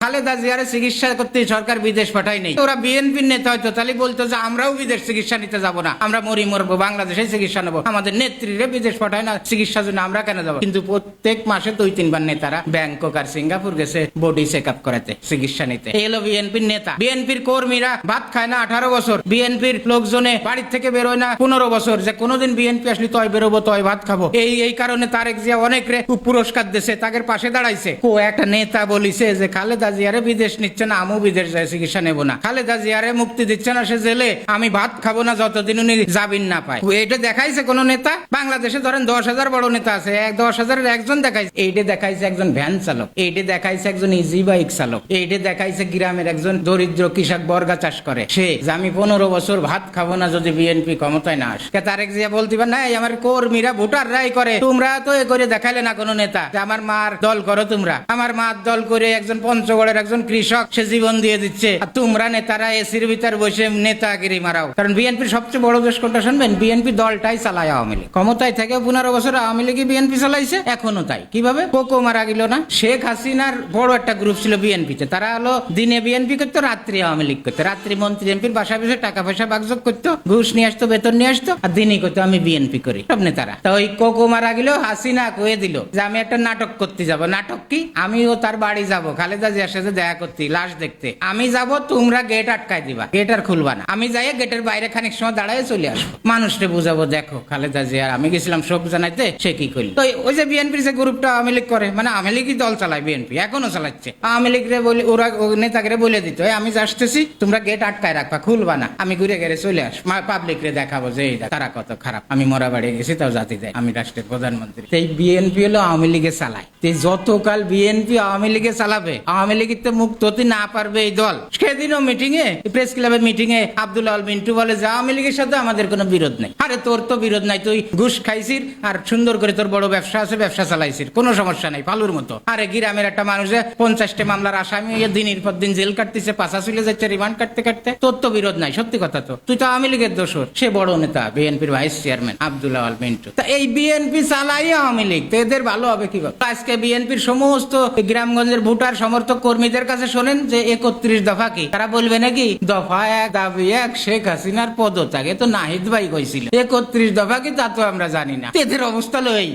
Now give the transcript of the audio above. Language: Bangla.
খালেদা জিয়ারে চিকিৎসা করতে সরকার বিদেশ পাঠায় নেই। ওরা বিএনপির নেতা হয়তো তাহলে বলতো যে আমরাও বিদেশ চিকিৎসা নিতে যাব না, আমরা মরবো, বাংলাদেশে চিকিৎসা নেবো, আমাদের নেত্রীরে বিদেশ পাঠায় না চিকিৎসার জন্য, আমরা কেন যাবো? কিন্তু প্রত্যেক মাসে 2-3 বার নেতারা ব্যাংকক আর সিঙ্গাপুর গেছে বডি চেক আপ করাতে, চিকিৎসা নিতে। এই হলো বিএনপির নেতা। বিএনপির কর্মীরা ভাত খায় না 18 বছর, বিএনপির লোকজনে বাড়ির থেকে বেরোয় না 15 বছর, যে কোনোদিন বিএনপি আসলে তয় বেরোবো, তয় ভাত খাবো। এই কারণে তারেক জিয়া অনেক রে পুরস্কার দিয়েছে, তাদের পাশে দাঁড়াইছে। ও একটা নেতা বলিছে যে খালেদা জিয়ারে বিদেশ নিচ্ছে না, আমিও বিদেশ যাই চিকিৎসা নেবো না। খালেদা জিয়ারে মুক্তি দিচ্ছে না সে জেলে, আমি ভাত খাবো না যতদিন উনি জামিন না পায়। এটা দেখাইছে কোন নেতা? বাংলাদেশে ধরেন 10,000 বড় নেতা আছে, 10,000-এর একজন দেখাইছে। এইটা দেখাইছে একজন ভ্যান চালক, এইটা দেখাইছে একজন ইজি বাইক চালক, এইটা দেখাইছে গ্রামের একজন দরিদ্র কৃষক বর্গা চাষ করে সে, যে আমি 15 বছর ভাত খাবো না যদি বিএনপি ক্ষমতায় না আসে। তারেক জিয়া বলতে পারে না আমার কর্মীরা ভোটাররাই করে, তোমরা তো এ করে দেখাইলে না কোন নেতা যে আমার মার দল করো, তোমরা আমার মার দল করে একজন পঞ্চগড়ের একজন কৃষক সে জীবন দিয়ে দিচ্ছে, আর তোমরা নেতারা এসির ভিতর বসে নেতাগিরি মারাও। কারণ বিএনপির সবচেয়ে বড় দোষ কোনটা শুনবেন? বিএনপি দলটাই চালায় আওয়ামী লীগ। ক্ষমতায় থেকে 15 বছর আওয়ামী লীগই বিএনপি চালাইছে, এখনো তাই। কিভাবে? কোকো মারা গেল না? শেখ হাসিনার বড় একটা গ্রুপ ছিল বিএনপিতে, তারা হলো দিনে বিএনপি করতো, রাত্রি আওয়ামী লীগ করতো। রাত্রি মন্ত্রী এমপির বাসায় বসে টাকা পয়সা বাগযোগ করতো, ঘুষ নিয়ে আসতো, বেতন নিয়ে আসতো, আর দিনই করতো আমি বিএনপি করি সব নেতারা। তা ওই কোকো মারা গেল, হাসিনা কয়ে দিল যে আমি একটা নাটক করতে যাব। নাটক কি? আমিও তার বাড়ি যাব খালেদা জিয়ার সাথে দেখা করতে, লাশ দেখতে আমি যাব, তোমরা গেট আটকায় দিবা, গেট আর খুলবা না। আমি যাই গেটের বাইরে খানিক সময় দাঁড়ায় চলে আসবো, মানুষকে বুঝাবো দেখো খালেদা জিয়ার আমি গেছিলাম শোক জানাইতে, সে কি করল। তো ওই যে বিএনপির যে গ্রুপটা আওয়ামী লীগ করে, মানে আওয়ামী লীগই দল চালায়, বিএনপি এখনো চালাচ্ছে। আওয়ামী লীগ রে বলে ওরা নেতাকে বলে দিত আমি আসতেছি, তোমরা গেট আটকায় রাখবা, খুলবা না, আমি ঘুরে গেড়ে চলে আস, পাবলিক রে দেখাবো যে তারা কত খারাপ, আমি মরা বাড়ি গেছি তাও জাতি দেয়, আমি রাষ্ট্রের প্রধানমন্ত্রী। এই বিএনপি হলো আওয়ামী লীগে চালায়। যতকাল বিএনপি আওয়ামী লীগে চালাবে, আওয়ামী লীগের তো মুক্ত হতে না পারবে এই দল। সেদিনও মিটিং এ, প্রেস ক্লাবের মিটিং এ আব্দুল আল মিন্টু বলে যে আওয়ামী লীগের সাথে আমাদের কোনো বিরোধ নেই। আরে তোর তো বিরোধ নাই, তুই ঘুষ খাইছিস আর সুন্দর করে তোর বড় ব্যবসা আছে, ব্যবসা চালাইছিস, কোনো সমস্যা নাই, ফালুর মতো। আরে গ্রামের একটা মানুষে 50টা মামলার আসামি দিনের পর দিন জেল কাটতেছে, পাশা চলে যাচ্ছে রিমান্ড কাটতে কাটতে, তোর তো বিরোধ নাই। সত্যি কথা তো, তুই তো আওয়ামী লীগের দোষর। সে বড় নেতা বিএনপির ভাইস চেয়ারম্যান আব্দুল আল মিন্টু। তা এই বিএনপি চালাই আওয়ামী লীগ, তো এদের ভালো হবে কিভাবে? আজকে বিএনপির সমস্ত গ্রামগঞ্জের ভোটার সমর্থক কর্মীদের কাছে শোনেন যে 31 দফা কি, তারা বলবে নাকি দফা 1 দাবি 1 শেখ হাসিনার পদত্যাগ। এ তো নাহিদ ভাই কইছিল। 31 দফা কি তা তো আমরা জানি না। এদের অবস্থা লই